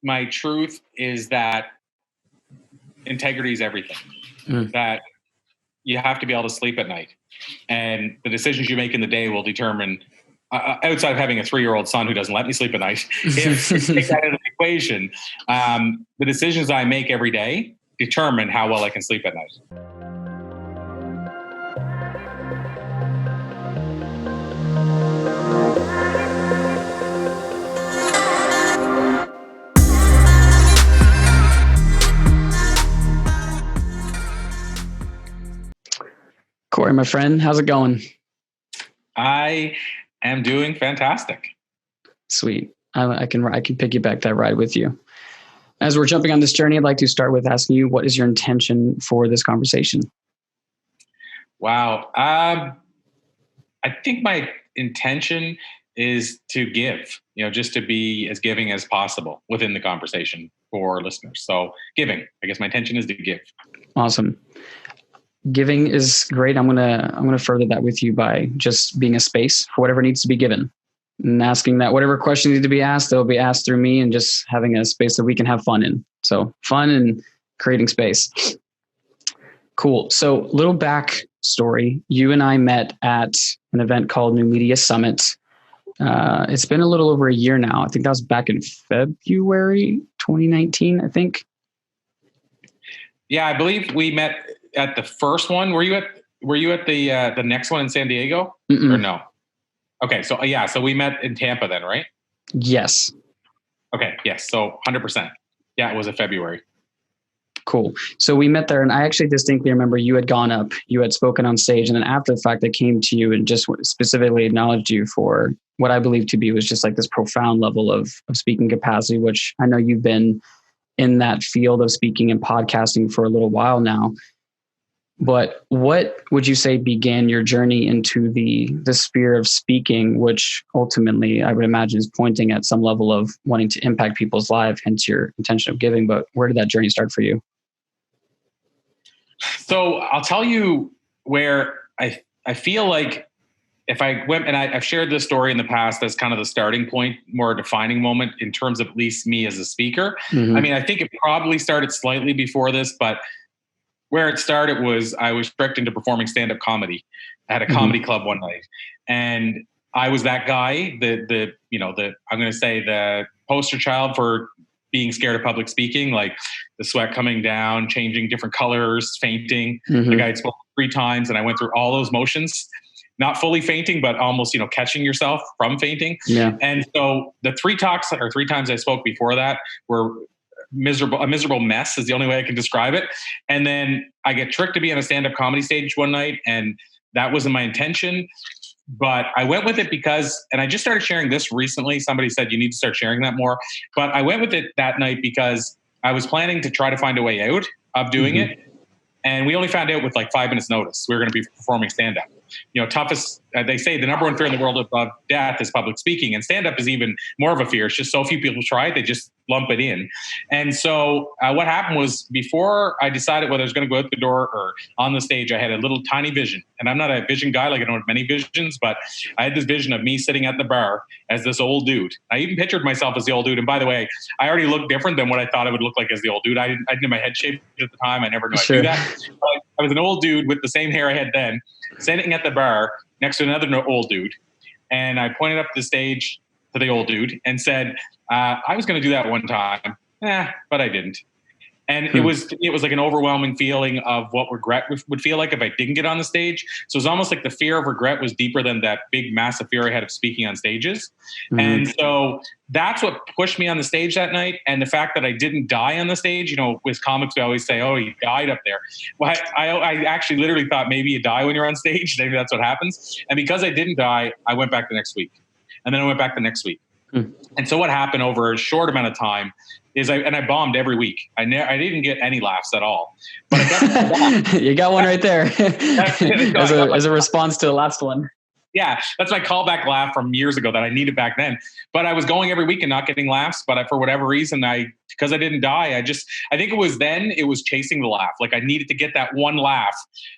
my truth is that integrity is everything. That you have to be able to sleep at night, and the decisions you make in the day will determine. Outside of having a 3-year-old son who doesn't let me sleep at night, if you take that into the equation, the decisions I make every day determine how well I can sleep at night. Corey, my friend, how's it going? I am doing fantastic. Sweet. I can piggyback that ride with you. As we're jumping on this journey, I'd like to start with asking you, what is your intention for this conversation? Wow. I think my intention is to give, just to be as giving as possible within the conversation for listeners. So giving, I guess my intention is to give. Awesome. Giving is great. I'm gonna further that with you by just being a space for whatever needs to be given, and asking that whatever questions need to be asked, they'll be asked through me, and just having a space that we can have fun in. So fun and creating space. Cool. So little backstory. You and I met at an event called New Media Summit. It's been a little over a year now. I think that was back in February 2019, I think. Yeah, I believe we met at the first one. Were you at the next one in San Diego? Mm-mm. Or no? Okay, so we met in Tampa then, right? Yes. Okay, yes. So 100%. Yeah, it was in February. Cool. So we met there, and I actually distinctly remember you had gone up, you had spoken on stage, and then after the fact I came to you and just specifically acknowledged you for what I believe to be was just like this profound level of speaking capacity, which I know you've been in that field of speaking and podcasting for a little while now. But what would you say began your journey into the sphere of speaking, which ultimately I would imagine is pointing at some level of wanting to impact people's lives, hence your intention of giving. But where did that journey start for you? So I'll tell you where I feel like if I went, and I've shared this story in the past as kind of the starting point, more defining moment in terms of at least me as a speaker. Mm-hmm. I mean, I think it probably started slightly before this, but where it started was I was tricked into performing stand-up comedy at a comedy club one night. And I was that guy, I'm going to say the poster child for being scared of public speaking, like the sweat coming down, changing different colors, fainting. The guy had spoken 3 times, and I went through all those motions, not fully fainting, but almost, catching yourself from fainting. Yeah. And so the 3 times I spoke before that were a miserable mess is the only way I can describe it. And then I get tricked to be on a stand-up comedy stage one night, and that wasn't my intention. But I went with it because, and I just started sharing this recently. Somebody said you need to start sharing that more. But I went with it that night because I was planning to try to find a way out of doing it. And we only found out with like 5 minutes notice we were going to be performing stand-up. Toughest, they say the number one fear in the world above death is public speaking. And stand-up is even more of a fear. It's just so few people try it, they just lump it in. And so what happened was, before I decided whether I was going to go out the door or on the stage, I had a little tiny vision. And I'm not a vision guy, like I don't have many visions, but I had this vision of me sitting at the bar as this old dude. I even pictured myself as the old dude. And by the way, I already looked different than what I thought I would look like as the old dude. I didn't have my head shaped at the time. I never knew I'd do that. But I was an old dude with the same hair I had then, sitting at the bar next to another old dude. And I pointed up the stage to the old dude and said, I was going to do that one time, but I didn't. And it was like an overwhelming feeling of what regret would feel like if I didn't get on the stage. So it was almost like the fear of regret was deeper than that big, massive fear I had of speaking on stages. And so that's what pushed me on the stage that night. And the fact that I didn't die on the stage, with comics, we always say, oh, you died up there. Well, I actually literally thought maybe you die when you're on stage. Maybe that's what happens. And because I didn't die, I went back the next week. And then I went back the next week. And so what happened over a short amount of time is I bombed every week. I didn't get any laughs at all. But I got you got one right there as a response to the last one. Yeah, that's my callback laugh from years ago that I needed back then. But I was going every week and not getting laughs. But for whatever reason, because I didn't die, I think it was chasing the laugh. Like I needed to get that one laugh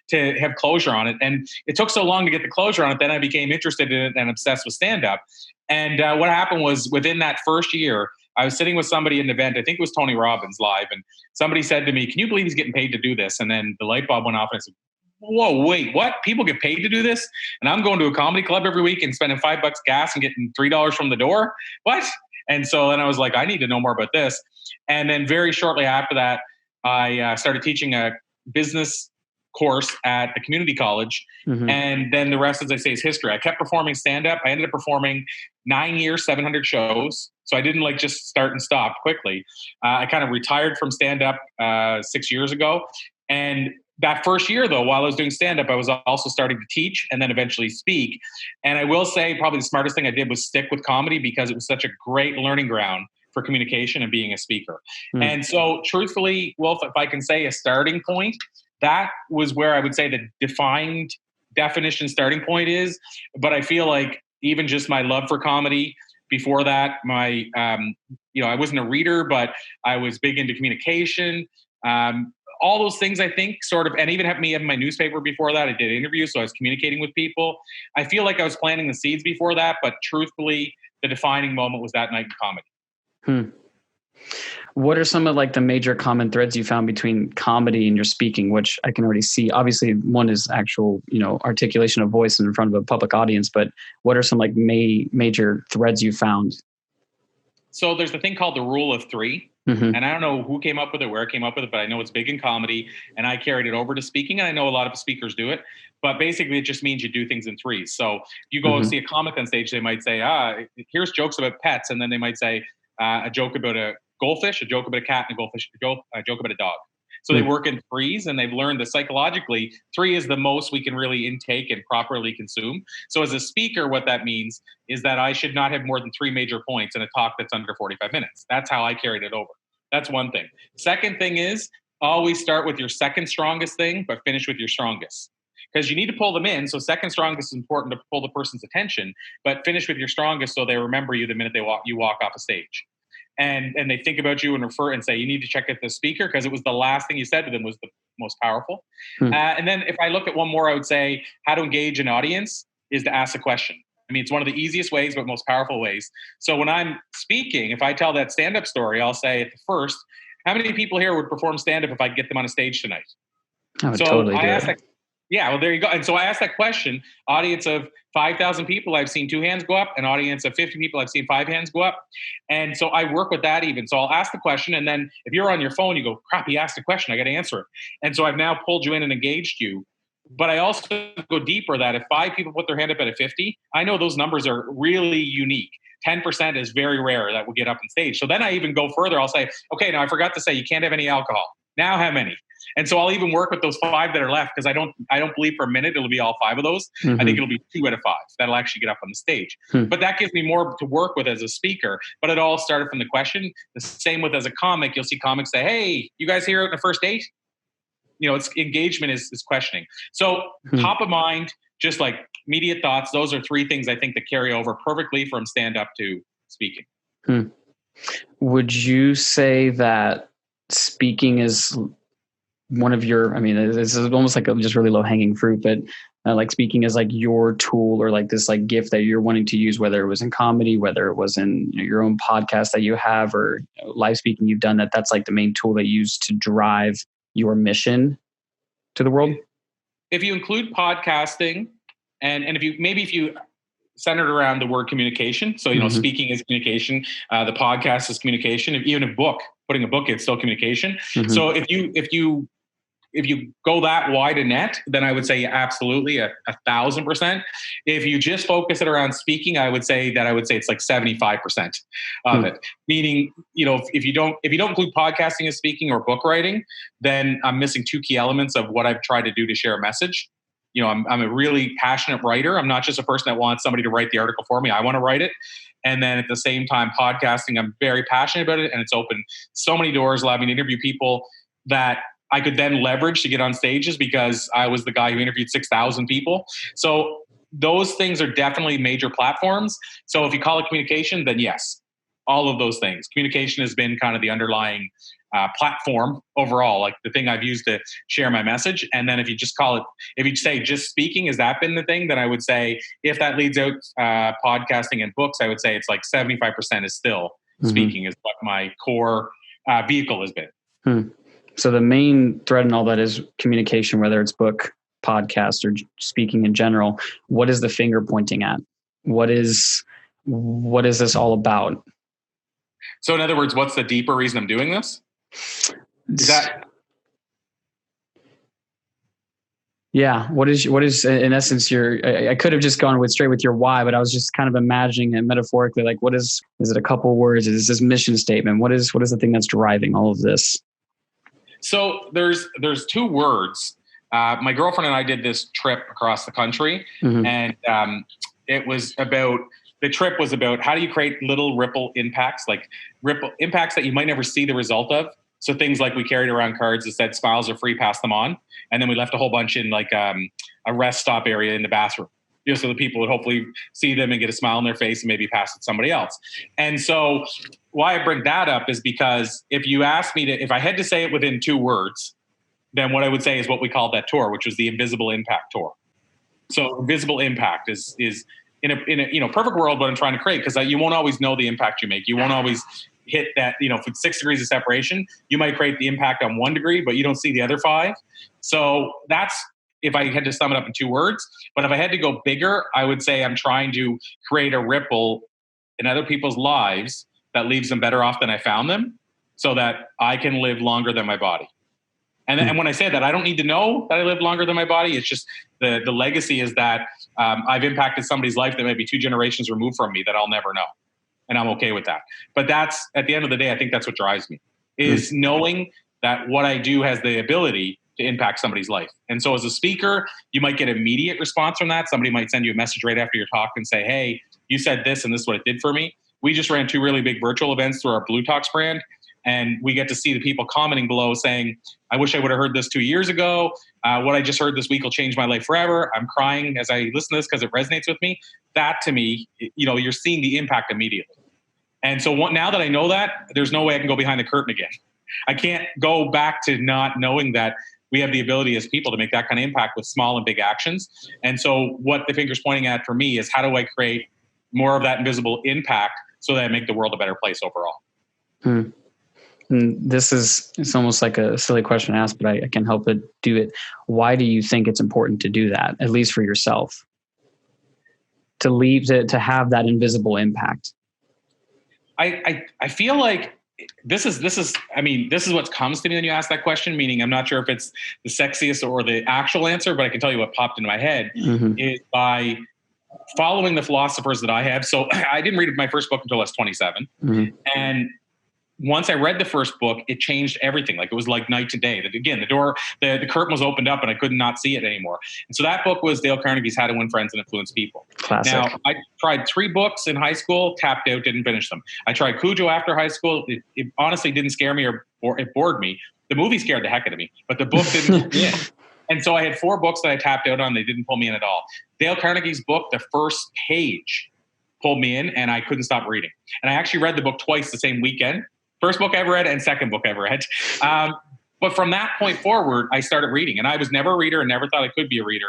to have closure on it. And it took so long to get the closure on it. Then I became interested in it and obsessed with stand-up. And what happened was, within that first year, I was sitting with somebody at an event. I think it was Tony Robbins live. And somebody said to me, can you believe he's getting paid to do this? And then the light bulb went off and I said, whoa, wait, what? People get paid to do this? And I'm going to a comedy club every week and spending $5 gas and getting $3 from the door? What? And so then I was like, I need to know more about this. And then very shortly after that, I started teaching a business course at a community college. And then the rest, as I say, is history. I kept performing stand-up. I ended up performing 9 years, 700 shows. So I didn't like just start and stop quickly. I kind of retired from stand-up 6 years ago. And that first year, though, while I was doing stand-up, I was also starting to teach and then eventually speak. And I will say probably the smartest thing I did was stick with comedy because it was such a great learning ground for communication and being a speaker. And so truthfully, Wolf, if I can say a starting point, that was where I would say the defined definition starting point is. But I feel like even just my love for comedy before that, my, I wasn't a reader, but I was big into communication. All those things, I think, sort of, and even had me having my newspaper before that. I did interviews, so I was communicating with people. I feel like I was planting the seeds before that, but truthfully, the defining moment was that night in comedy. What are some of like the major common threads you found between comedy and your speaking, which I can already see? Obviously, one is actual, articulation of voice in front of a public audience, but what are some like major threads you found? So there's the thing called the rule of three. And I don't know who came up with it, where it came up with it, but I know it's big in comedy and I carried it over to speaking. And I know a lot of speakers do it, but basically it just means you do things in threes. So you go and see a comic on stage, they might say, here's jokes about pets. And then they might say a joke about a goldfish, a joke about a cat, and a joke about a dog. So they work in threes, and they've learned that psychologically, 3 is the most we can really intake and properly consume. So as a speaker, what that means is that I should not have more than 3 major points in a talk that's under 45 minutes. That's how I carried it over. That's one thing. Second thing is always start with your second strongest thing, but finish with your strongest. Because you need to pull them in. So second strongest is important to pull the person's attention, but finish with your strongest so they remember you the minute you walk off a stage. And they think about you and refer and say, you need to check out the speaker because it was the last thing you said to them was the most powerful. And then if I look at one more, I would say how to engage an audience is to ask a question. I mean, it's one of the easiest ways, but most powerful ways. So when I'm speaking, if I tell that stand-up story, I'll say at the first, how many people here would perform stand-up if I could get them on a stage tonight? I would totally do it. Yeah, well, there you go. And so I asked that question, audience of 5,000 people, I've seen 2 hands go up. An audience of 50 people, I've seen 5 hands go up. And so I work with that even. So I'll ask the question. And then if you're on your phone, you go, crap, he asked a question. I got to answer it. And so I've now pulled you in and engaged you. But I also go deeper that if 5 people put their hand up at a 50, I know those numbers are really unique. 10% is very rare that will get up on stage. So then I even go further. I'll say, okay, now I forgot to say you can't have any alcohol. Now how many? And so I'll even work with those 5 that are left because I don't believe for a minute it'll be all 5 of those. I think it'll be 2 out of 5 that'll actually get up on the stage. But that gives me more to work with as a speaker. But it all started from the question. The same with as a comic, you'll see comics say, hey, you guys here on a first date? It's engagement is questioning. So top of mind, just like immediate thoughts. Those are 3 things I think that carry over perfectly from stand up to speaking. Would you say that speaking is one of your, this is almost like just really low hanging fruit, but like speaking is like your tool or like this like gift that you're wanting to use, whether it was in comedy, whether it was in your own podcast that you have or live speaking you've done, that's like the main tool that you use to drive your mission to the world? If you include podcasting and if you centered around the word communication, so speaking is communication, the podcast is communication, even putting a book, it's still communication. So if you go that wide a net, then I would say absolutely 1,000%. If you just focus it around speaking, I would say it's like 75% of it. Meaning, if you don't include podcasting as speaking or book writing, then I'm missing 2 key elements of what I've tried to do to share a message. I'm a really passionate writer. I'm not just a person that wants somebody to write the article for me. I want to write it. And then at the same time, podcasting, I'm very passionate about it. And it's opened so many doors, allowed me to interview people that I could then leverage to get on stages because I was the guy who interviewed 6,000 people. So those things are definitely major platforms. So if you call it communication, then yes, all of those things. Communication has been kind of the underlying platform overall, like the thing I've used to share my message. And then if you say just speaking, has that been the thing? Then I would say if that leads out podcasting and books, I would say it's like 75% is still speaking is what my core vehicle has been. So the main thread in all that is communication, whether it's book, podcast, or speaking in general. What is the finger pointing at? What is this all about? So in other words, what's the deeper reason I'm doing this? Is that... Yeah. What is in essence I could have just gone straight with your why, but I was just kind of imagining it metaphorically. Like, is it a couple words? Is this mission statement? What is the thing that's driving all of this? So there's two words. My girlfriend and I did this trip across the country, and the trip was about how do you create little ripple impacts, like ripple impacts that you might never see the result of. So things like we carried around cards that said smiles are free, pass them on. And then we left a whole bunch in like a rest stop area in the bathroom, so the people would hopefully see them and get a smile on their face and maybe pass it to somebody else. And so why I bring that up is because if you ask me if I had to say it within 2 words, then what I would say is what we called that tour, which was the Invisible Impact Tour. So invisible impact is in a perfect world what I'm trying to create, because you won't always know the impact you make. You won't always hit that, if it's 6 degrees of separation, you might create the impact on 1 degree, but you don't see the other 5. So that's if I had to sum it up in 2 words. But if I had to go bigger, I would say I'm trying to create a ripple in other people's lives that leaves them better off than I found them, so that I can live longer than my body. And when I say that, I don't need to know that I live longer than my body. It's just the legacy is that I've impacted somebody's life that may be 2 generations removed from me that I'll never know. And I'm okay with that. But that's, at the end of the day, I think that's what drives me, is knowing that what I do has the ability to impact somebody's life. And so as a speaker, you might get immediate response from that. Somebody might send you a message right after your talk and say, hey, you said this and this is what it did for me. We just ran 2 really big virtual events through our Blue Talks brand. And we get to see the people commenting below saying, I wish I would have heard this 2 years ago. What I just heard this week will change my life forever. I'm crying as I listen to this because it resonates with me. That to me, you're seeing the impact immediately. And so now that I know that, there's no way I can go behind the curtain again. I can't go back to not knowing that we have the ability as people to make that kind of impact with small and big actions. And so what the finger's pointing at for me is, how do I create more of that invisible impact so that I make the world a better place overall? It's almost like a silly question to ask, but I can help it do it. Why do you think it's important to do that, at least for yourself, to have that invisible impact? I feel like this is what comes to me when you ask that question, meaning I'm not sure if it's the sexiest or the actual answer, but I can tell you what popped into my head is by following the philosophers that I have. So I didn't read my first book until I was 27. And once I read the first book, it changed everything. Like, it was like night to day. That again, the curtain was opened up and I could not see it anymore. And so that book was Dale Carnegie's How to Win Friends and Influence People. Classic. Now, I tried 3 books in high school, tapped out, didn't finish them. I tried Cujo after high school. It honestly didn't scare me or it bored me. The movie scared the heck out of me, but the book didn't. And so I had 4 books that I tapped out on. They didn't pull me in at all. Dale Carnegie's book, the first page pulled me in and I couldn't stop reading. And I actually read the book twice the same weekend. First book I ever read and second book I ever read. But from that point forward, I started reading. And I was never a reader and never thought I could be a reader.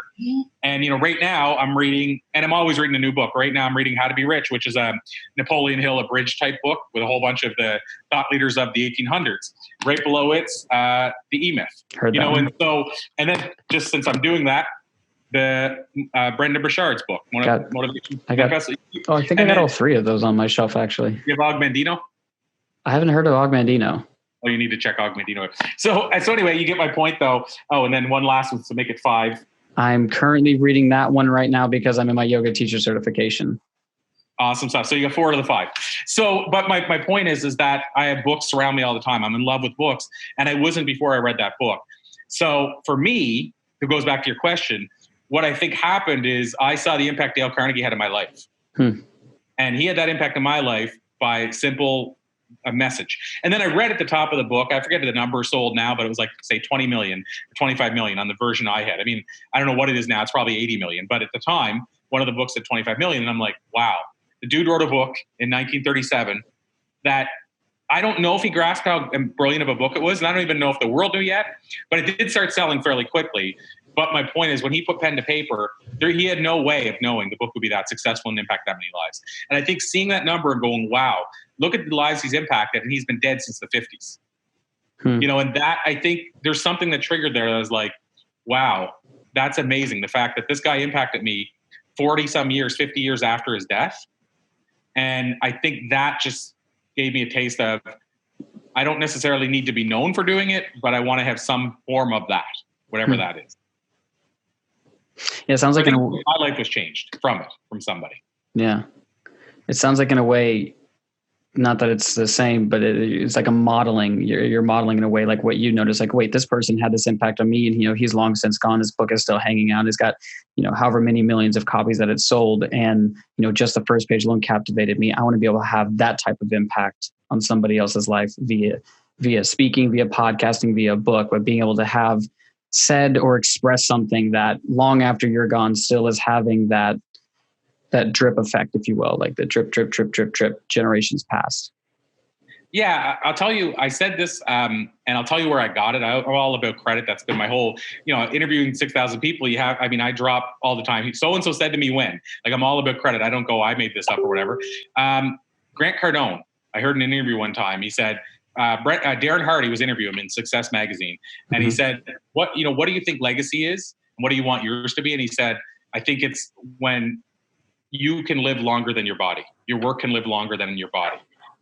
And, right now I'm reading, and I'm always reading a new book. Right now I'm reading How to Be Rich, which is a Napoleon Hill abridged type book with a whole bunch of the thought leaders of the 1800s. Right below it's The E-Myth. Heard that. And then just since I'm doing that, the Brendan Burchard's book. Motivation. I got all 3 of those on my shelf, actually. You have Og Mandino? I haven't heard of Og Mandino. Oh, you need to check Og Mandino. So anyway, you get my point, though. Oh, and then one last one to make it 5. I'm currently reading that one right now because I'm in my yoga teacher certification. Awesome stuff. So you got 4 out of the 5. So, but my point is that I have books surround me all the time. I'm in love with books, and I wasn't before I read that book. So for me, it goes back to your question. What I think happened is I saw the impact Dale Carnegie had in my life. And he had that impact in my life by a message. And then I read at the top of the book, I forget the number sold now, but it was like, say 20 million, 25 million on the version I had. I mean, I don't know what it is now. It's probably 80 million. But at the time, one of the books said 25 million. And I'm like, wow, the dude wrote a book in 1937 that I don't know if he grasped how brilliant of a book it was. And I don't even know if the world knew yet, but it did start selling fairly quickly. But my point is, when he put pen to paper, he had no way of knowing the book would be that successful and impact that many lives. And I think seeing that number and going, wow, look at the lives he's impacted, and he's been dead since the 50s. Hmm. And that, I think there's something that triggered there that was like, wow, that's amazing. The fact that this guy impacted me 40 some years, 50 years after his death. And I think that just gave me a taste of, I don't necessarily need to be known for doing it, but I want to have some form of that, whatever that is. Yeah, it sounds like my life was changed from somebody. Yeah. It sounds like in a way, not that it's the same, but it's like a modeling. You're modeling in a way like what you notice, like, wait, this person had this impact on me, and he's long since gone. His book is still hanging out. It's got however many millions of copies that it's sold, and just the first page alone captivated me. I want to be able to have that type of impact on somebody else's life via speaking, via podcasting, via book, but being able to have said or express something that long after you're gone still is having that drip effect, if you will, like the drip, drip, drip, drip, drip, generations past. Yeah, I'll tell you, I said this, and I'll tell you where I got it. I'm all about credit. That's been my whole, interviewing 6,000 people. I drop all the time. So-and-so said to me when, like, I'm all about credit. I don't go, I made this up or whatever. Grant Cardone, I heard in an interview one time, he said, Darren Hardy was interviewing him in Success Magazine. And he said, what do you think legacy is? What do you want yours to be? And he said, I think it's when you can live longer than your body. Your work can live longer than your body.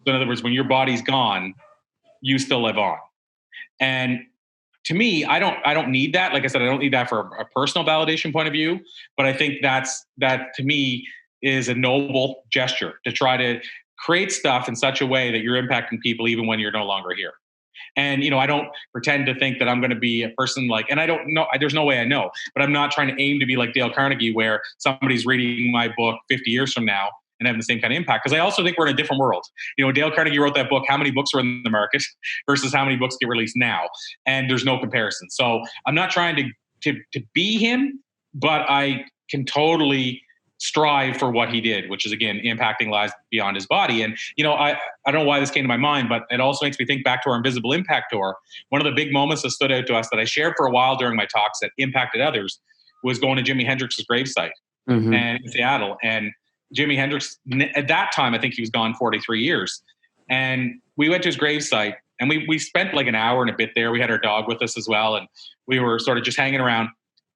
So in other words, when your body's gone, you still live on. And to me, I don't need that. Like I said, I don't need that for a personal validation point of view. But I think that to me is a noble gesture to try to create stuff in such a way that you're impacting people even when you're no longer here. And, I don't pretend to think that I'm going to be a person like, and I don't know, there's no way I know, but I'm not trying to aim to be like Dale Carnegie, where somebody's reading my book 50 years from now and having the same kind of impact. Because I also think we're in a different world. Dale Carnegie wrote that book, how many books are in the market versus how many books get released now. And there's no comparison. So I'm not trying to be him, but I can totally strive for what he did, which is, again, impacting lives beyond his body. And, I don't know why this came to my mind, but it also makes me think back to our Invisible Impact Tour. One of the big moments that stood out to us that I shared for a while during my talks that impacted others was going to Jimi Hendrix's gravesite and in Seattle. And Jimi Hendrix, at that time, I think he was gone 43 years. And we went to his gravesite, and we spent like an hour and a bit there. We had our dog with us as well. And we were sort of just hanging around.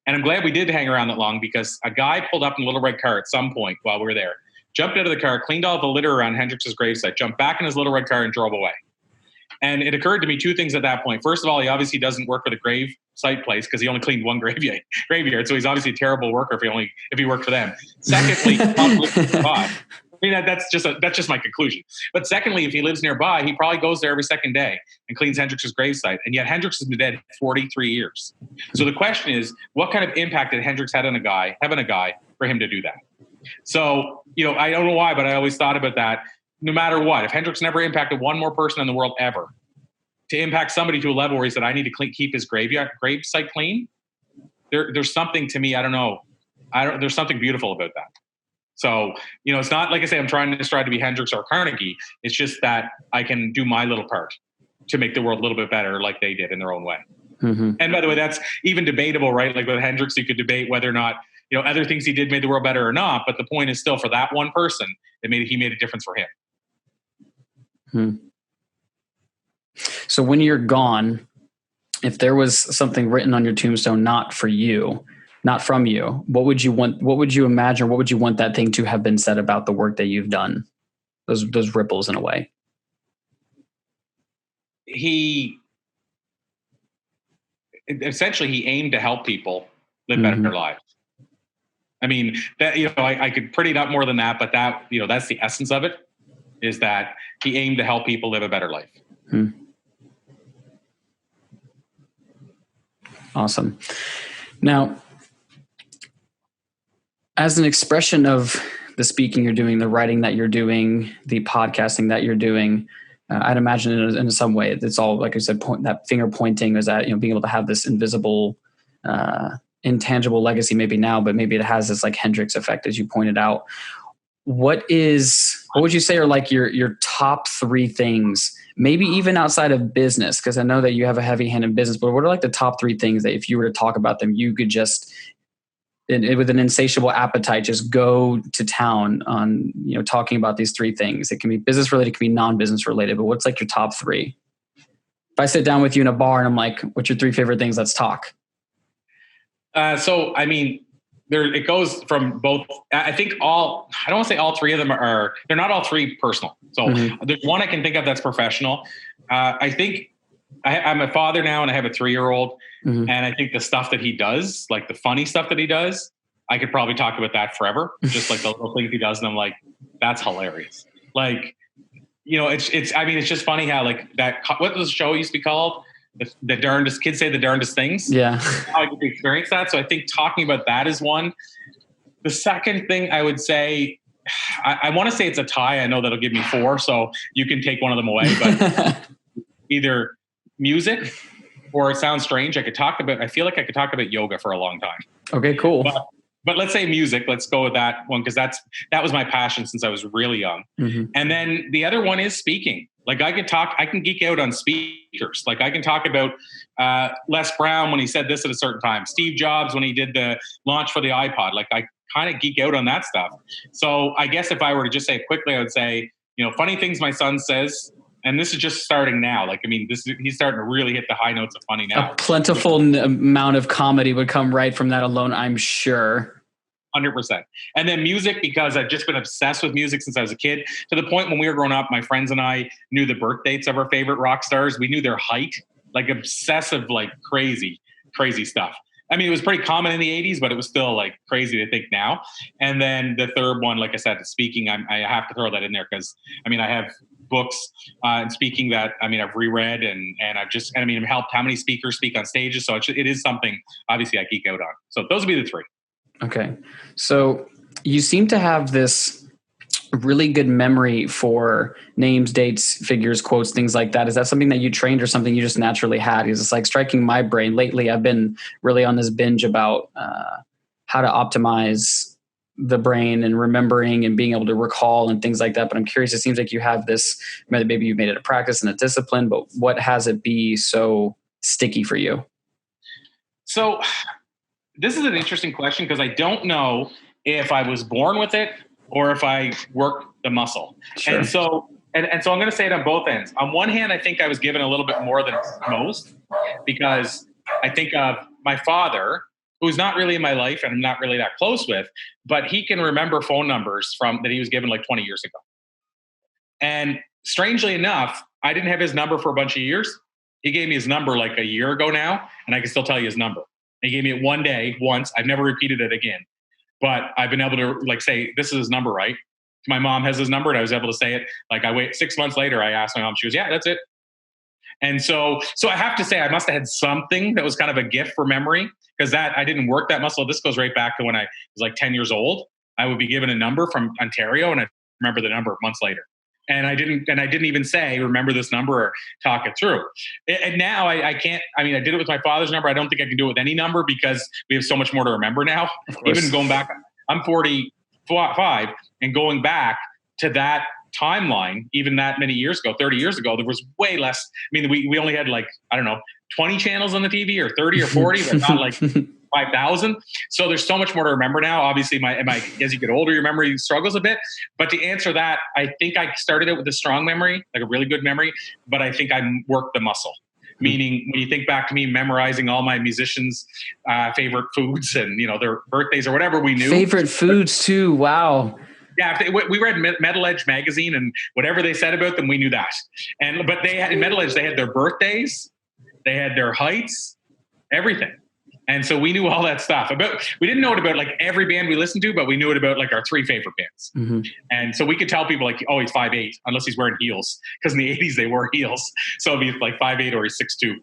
And I'm glad we did hang around that long, because a guy pulled up in a little red car at some point while we were there, jumped out of the car, cleaned all the litter around Hendrix's gravesite, jumped back in his little red car and drove away. And it occurred to me two things at that point. First of all, he obviously doesn't work for the grave site place because he only cleaned one graveyard. So he's obviously a terrible worker if he worked for them. Secondly, that's just my conclusion. But secondly, if he lives nearby, he probably goes there every second day and cleans Hendrix's gravesite. And yet Hendrix has been dead 43 years. So the question is, what kind of impact did Hendrix having a guy for him to do that? So, I don't know why, but I always thought about that. No matter what, if Hendrix never impacted one more person in the world ever, to impact somebody to a level where he said, I need to keep his gravesite clean, there's something to me, I don't know. There's something beautiful about that. So, it's not like I say, I'm trying to strive to be Hendrix or Carnegie. It's just that I can do my little part to make the world a little bit better like they did in their own way. And by the way, that's even debatable, right? Like with Hendrix, you could debate whether or not, other things he did made the world better or not. But the point is still, for that one person, he made a difference for him. So when you're gone, if there was something written on your tombstone, not from you, what would you want? What would you imagine? What would you want that thing to have been said about the work that you've done? Those ripples in a way. He aimed to help people live better lives. I mean, that, I could pretty it up more than that, but that, that's the essence of it, is that he aimed to help people live a better life. Awesome. Now, as an expression of the speaking you're doing, the writing that you're doing, the podcasting that you're doing, I'd imagine in some way it's all, like I said, that finger pointing is that, being able to have this invisible, intangible legacy maybe now, but maybe it has this like Hendrix effect, as you pointed out. What would you say are like your top three things, maybe even outside of business? Because I know that you have a heavy hand in business, but what are like the top three things that if you were to talk about them, you could just with an insatiable appetite, just go to town on, talking about these three things. It can be business related, it can be non-business related, but what's like your top three? If I sit down with you in a bar and I'm like, what's your three favorite things? Let's talk. So, I mean, it goes from both. I think I don't want to say all three of them they're not all three personal. So there's one I can think of that's professional. I think I'm a father now and I have a 3-year-old. And I think the stuff that he does, like the funny stuff that he does, I could probably talk about that forever. Just like the little things he does. And I'm like, that's hilarious. Like, it's just funny how like that, what was the show used to be called? The darndest, kids say the darndest things. Yeah. How I get to experience that. So I think talking about that is one. The second thing I would say, I want to say it's a tie. I know that'll give me 4, so you can take one of them away, but either music, or it sounds strange, I feel like I could talk about yoga for a long time. Okay, cool. But let's say music. Let's go with that one because that was my passion since I was really young. And then the other one is speaking. Like I can geek out on speakers. Like I can talk about Les Brown when he said this at a certain time, Steve Jobs when he did the launch for the iPod. Like I kind of geek out on that stuff. So I guess if I were to just say it quickly, I would say, funny things my son says. And this is just starting now. Like, I mean, he's starting to really hit the high notes of funny now. A plentiful amount of comedy would come right from that alone, I'm sure. 100%. And then music, because I've just been obsessed with music since I was a kid, to the point when we were growing up, my friends and I knew the birth dates of our favorite rock stars. We knew their height, like obsessive, like crazy stuff. I mean, it was pretty common in the 80s, but it was still like crazy to think now. And then the third one, like I said, speaking, I have to throw that in there because, I mean, I have books and speaking that, I mean, I've reread and I've helped how many speakers speak on stages. So it is something, obviously, I geek out on. So those would be the 3. Okay. So you seem to have this really good memory for names, dates, figures, quotes, things like that. Is that something that you trained or something you just naturally had? Because it's like striking my brain lately. I've been really on this binge about how to optimize the brain and remembering and being able to recall and things like that. But I'm curious, it seems like you have this, maybe you've made it a practice and a discipline, but what has it be so sticky for you? So this is an interesting question because I don't know if I was born with it or if I worked the muscle. Sure. And so I'm going to say it on both ends. On one hand, I think I was given a little bit more than most because I think of my father, who's not really in my life and I'm not really that close with, but he can remember phone numbers that he was given like 20 years ago. And strangely enough, I didn't have his number for a bunch of years. He gave me his number like a year ago now, and I can still tell you his number. He gave me it one day, once. I've never repeated it again. But I've been able to like say, this is his number, right? My mom has his number, and I was able to say it. Like 6 months later, I asked my mom, she goes, yeah, that's it. And so I have to say I must have had something that was kind of a gift for memory because I didn't work that muscle. This goes right back to when I was like 10 years old. I would be given a number from Ontario, and I remember the number months later. And I didn't even say, remember this number or talk it through. And now I can't, I mean, I did it with my father's number. I don't think I can do it with any number because we have so much more to remember now. Even going back, I'm 45 and going back to that timeline, even that many years ago, 30 years ago, there was way less. I mean, we only had like, I don't know, 20 channels on the TV or 30 or 40, but not like 5,000. So there's so much more to remember now. Obviously, as you get older, your memory struggles a bit. But to answer that, I think I started it with a strong memory, like a really good memory, but I think I worked the muscle. Meaning, when you think back to me memorizing all my musicians' favorite foods and their birthdays or whatever we knew. Favorite foods too. Wow. Yeah, we read Metal Edge magazine, and whatever they said about them, we knew that. But they had in Metal Edge, they had their birthdays, they had their heights, everything. And so we knew all that stuff we didn't know it about like every band we listened to, but we knew it about like our 3 favorite bands. Mm-hmm. And so we could tell people like, oh, he's 5'8", unless he's wearing heels. Cause in the 80s they wore heels. So it'd be like 5'8" or he's 6'2".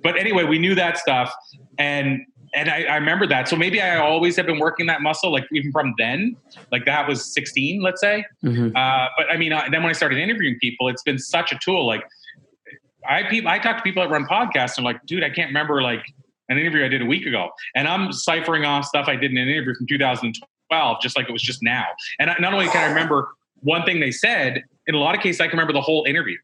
But anyway, we knew that stuff. And I remember that. So maybe I always have been working that muscle, like even from then, like that was 16, let's say. Mm-hmm. But I mean, then when I started interviewing people, it's been such a tool. Like I talk to people that run podcasts and I'm like, dude, I can't remember like an interview I did a week ago. And I'm ciphering off stuff I did in an interview from 2012, just like it was just now. And not only can I remember one thing they said, in a lot of cases, I can remember the whole interview.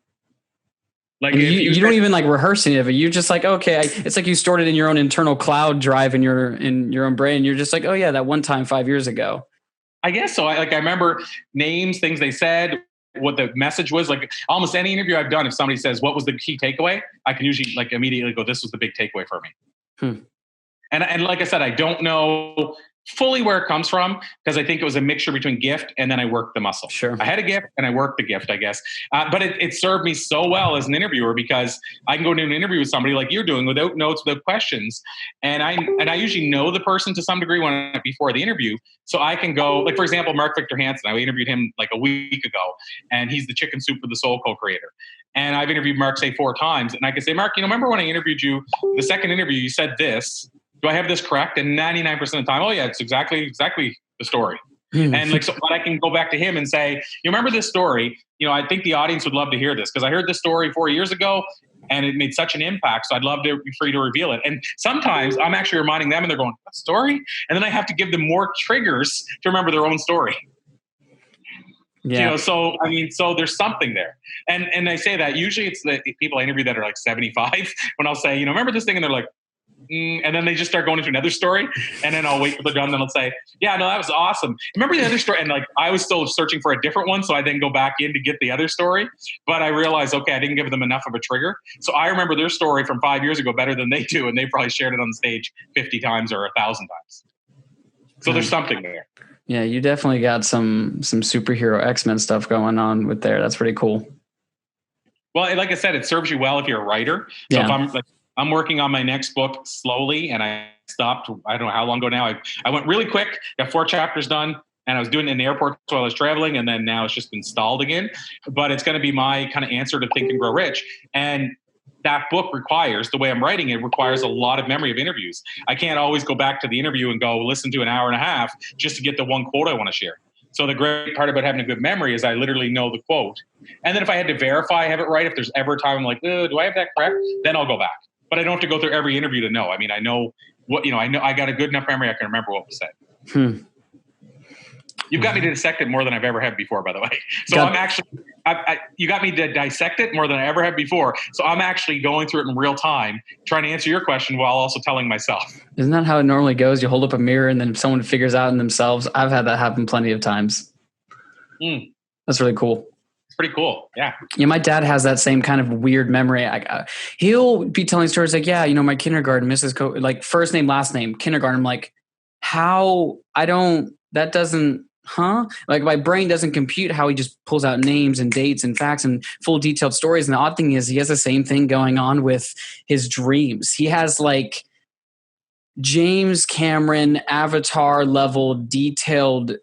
Like and you don't even like rehearse any of it. You just like, okay, it's like you stored it in your own internal cloud drive in your own brain. You're just like, oh yeah, that one time 5 years ago. I guess so. I remember names, things they said, what the message was. Like almost any interview I've done, if somebody says, what was the key takeaway? I can usually like immediately go, this was the big takeaway for me. And like I said, I don't know fully where it comes from because I think it was a mixture between gift and then I worked the muscle. Sure. I had a gift and I worked the gift, I guess. But it served me so well as an interviewer because I can go into an interview with somebody like you're doing without notes, without questions. And I usually know the person to some degree before the interview. So I can go, like, for example, Mark Victor Hansen, I interviewed him like a week ago and he's the Chicken Soup for the Soul co-creator. And I've interviewed Mark, say 4 times. And I can say, Mark, remember when I interviewed you, the second interview, you said this. Do I have this correct? And 99% of the time, oh yeah, it's exactly the story. And like, so but I can go back to him and say, you remember this story? I think the audience would love to hear this because I heard this story 4 years ago and it made such an impact. So I'd love for you to reveal it. And sometimes I'm actually reminding them and they're going, what story? And then I have to give them more triggers to remember their own story. Yeah. So there's something there. And I say that usually it's the people I interview that are like 75 when I'll say, remember this thing? And they're like, and then they just start going into another story and then I'll wait till they're done. Then I'll say, yeah, no, that was awesome. Remember the other story? And like, I was still searching for a different one. So I then go back in to get the other story, but I realized, okay, I didn't give them enough of a trigger. So I remember their story from 5 years ago better than they do. And they probably shared it on stage 50 times or 1,000 times. So there's something there. Yeah. You definitely got some superhero X-Men stuff going on with there. That's pretty cool. Well, like I said, it serves you well if you're a writer. So if I'm working on my next book slowly and I stopped, I don't know how long ago now. I went really quick, got 4 chapters done and I was doing it in the airport while I was traveling. And then now it's just been stalled again, but it's going to be my kind of answer to Think and Grow Rich. And that book requires, the way I'm writing it, requires a lot of memory of interviews. I can't always go back to the interview and go listen to an hour and a half just to get the one quote I want to share. So the great part about having a good memory is I literally know the quote. And then if I had to verify I have it right, if there's ever a time I'm like, do I have that correct? Then I'll go back. But I don't have to go through every interview to know. I mean, I know what, I know I got a good enough memory. I can remember what was said. You've got me to dissect it more than I've ever had before, by the way. So you got me to dissect it more than I ever had before. So I'm actually going through it in real time, trying to answer your question while also telling myself. Isn't that how it normally goes? You hold up a mirror and then someone figures out in themselves. I've had that happen plenty of times. That's really cool. Pretty cool. Yeah. Yeah. My dad has that same kind of weird memory. He'll be telling stories like, my kindergarten, Mrs. like first name, last name, kindergarten. I'm like, that doesn't, like my brain doesn't compute how he just pulls out names and dates and facts and full detailed stories. And the odd thing is he has the same thing going on with his dreams. He has like James Cameron Avatar level detailed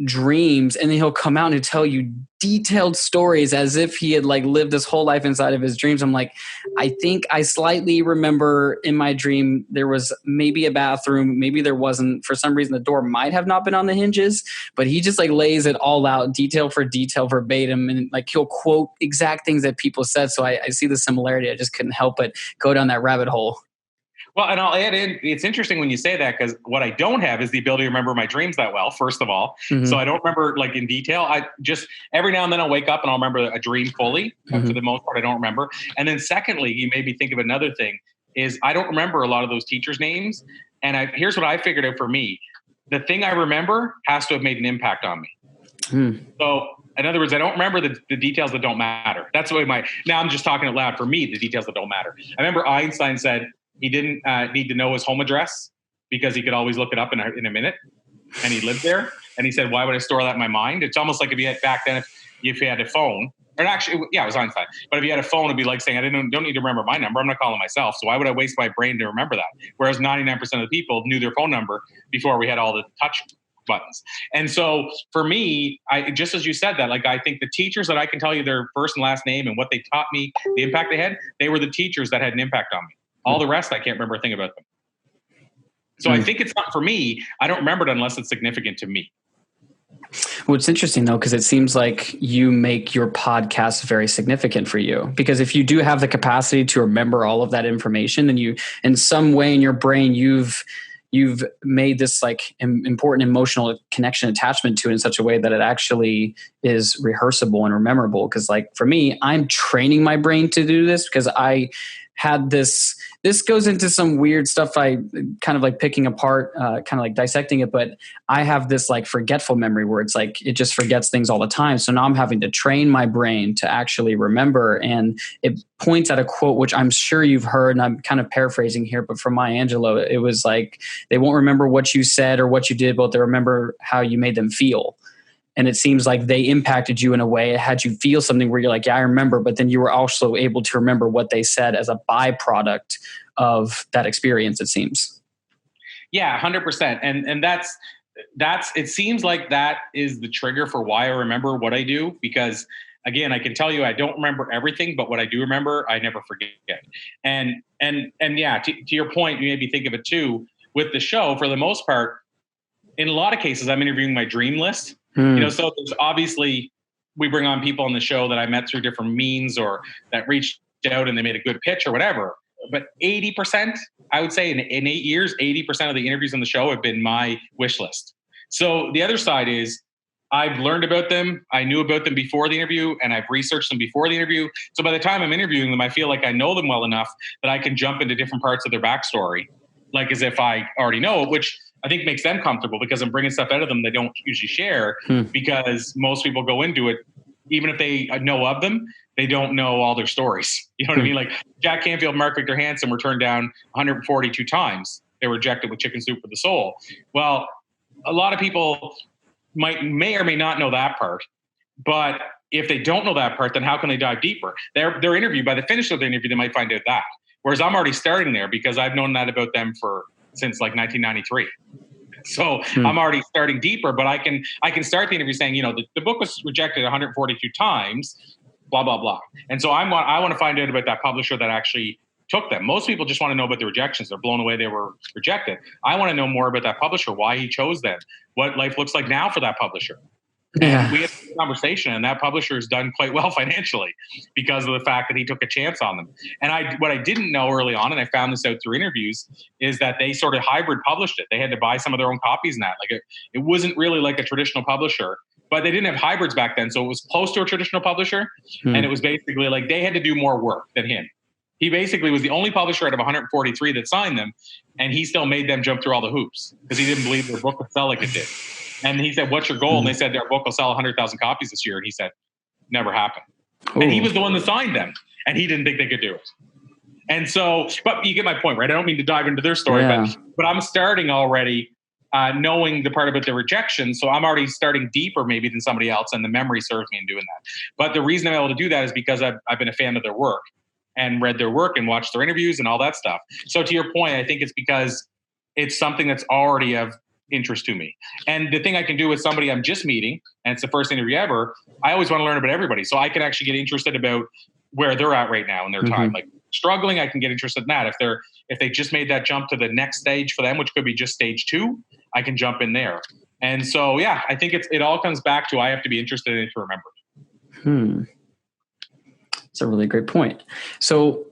dreams, and then he'll come out and tell you detailed stories as if he had like lived his whole life inside of his dreams. I'm like, I think I slightly remember in my dream there was maybe a bathroom, maybe there wasn't. For some reason the door might have not been on the hinges, but he just like lays it all out detail for detail verbatim, and like he'll quote exact things that people said. So I see the similarity. I just couldn't help but go down that rabbit hole. Well, and I'll add in, it's interesting when you say that, because what I don't have is the ability to remember my dreams that well, first of all. So I don't remember like in detail. I just, every now and then I'll wake up and I'll remember a dream fully. For the most part, I don't remember. And then secondly, you made me think of another thing, is I don't remember a lot of those teachers' names. And here's what I figured out for me. The thing I remember has to have made an impact on me. So in other words, I don't remember the details that don't matter. That's the way now I'm just talking out loud for me, the details that don't matter. I remember Einstein said, he didn't need to know his home address because he could always look it up in a minute, and he lived there. And he said, why would I store that in my mind? It's almost like if you had back then, if you had a phone, or actually, yeah, it was Einstein. But if you had a phone, it'd be like saying, I don't need to remember my number. I'm not calling myself. So why would I waste my brain to remember that? Whereas 99% of the people knew their phone number before we had all the touch buttons. And so for me, just as you said that, like, I think the teachers that I can tell you their first and last name and what they taught me, the impact they had, they were the teachers that had an impact on me. All the rest, I can't remember a thing about them. So I think it's not for me. I don't remember it unless it's significant to me. Well, it's interesting though, because it seems like you make your podcast very significant for you. Because if you do have the capacity to remember all of that information, then you, in some way in your brain, you've you've made this like important emotional connection attachment to it in such a way that it actually is rehearsable and rememberable. Because like for me, I'm training my brain to do this because I had this goes into some weird stuff. I kind of like picking apart, kind of like dissecting it, but I have this like forgetful memory where it's like, it just forgets things all the time. So now I'm having to train my brain to actually remember. And it points at a quote, which I'm sure you've heard, and I'm kind of paraphrasing here, but from Maya Angelou, it was like, they won't remember what you said or what you did, but they'll remember how you made them feel. And it seems like they impacted you in a way. It had you feel something where you're like, yeah, I remember. But then you were also able to remember what they said as a byproduct of that experience, it seems. Yeah, 100%. And that's, it seems like that is the trigger for why I remember what I do. Because again, I can tell you, I don't remember everything, but what I do remember, I never forget. And yeah, to your point, you maybe think of it too, with the show, for the most part, in a lot of cases, I'm interviewing my dream list. So there's obviously, we bring on people on the show that I met through different means or that reached out and they made a good pitch or whatever. But 80%, I would say in 8 years, 80% of the interviews on the show have been my wish list. So the other side is I've learned about them. I knew about them before the interview and I've researched them before the interview. So by the time I'm interviewing them, I feel like I know them well enough that I can jump into different parts of their backstory, like as if I already know it, which I think makes them comfortable because I'm bringing stuff out of them they don't usually share because most people go into it, even if they know of them, they don't know all their stories. You know what I mean? Like Jack Canfield, Mark Victor Hansen were turned down 142 times. They were rejected with Chicken Soup for the Soul. Well, a lot of people may or may not know that part, but if they don't know that part, then how can they dive deeper? Their interview, by the finish of the interview, they might find out that. Whereas I'm already starting there because I've known that about them since like 1993. So I'm already starting deeper, but I can start the interview saying, the book was rejected 142 times, blah, blah, blah. And so I want to find out about that publisher that actually took them. Most people just want to know about the rejections. They're blown away they were rejected. I want to know more about that publisher, why he chose them, what life looks like now for that publisher. And we had a conversation, and that publisher has done quite well financially because of the fact that he took a chance on them. And what I didn't know early on, and I found this out through interviews, is that they sort of hybrid published it. They had to buy some of their own copies and that. Like it wasn't really like a traditional publisher, but they didn't have hybrids back then. So it was close to a traditional publisher. And it was basically like they had to do more work than him. He basically was the only publisher out of 143 that signed them, and he still made them jump through all the hoops because he didn't believe their book would sell like it did. And he said, what's your goal? And they said, their book will sell 100,000 copies this year. And he said, never happened. Ooh. And he was the one that signed them. And he didn't think they could do it. And so, but you get my point, right? I don't mean to dive into their story, but I'm starting already knowing the part about the rejection. So I'm already starting deeper maybe than somebody else. And the memory serves me in doing that. But the reason I'm able to do that is because I've been a fan of their work and read their work and watched their interviews and all that stuff. So to your point, I think it's because it's something that's already of interest to me. And the thing I can do with somebody I'm just meeting, and it's the first interview ever, I always want to learn about everybody. So I can actually get interested about where they're at right now in their time. Like struggling, I can get interested in that. If they just made that jump to the next stage for them, which could be just stage 2, I can jump in there. And so, yeah, I think it all comes back to I have to be interested in it to remember. That's a really great point. So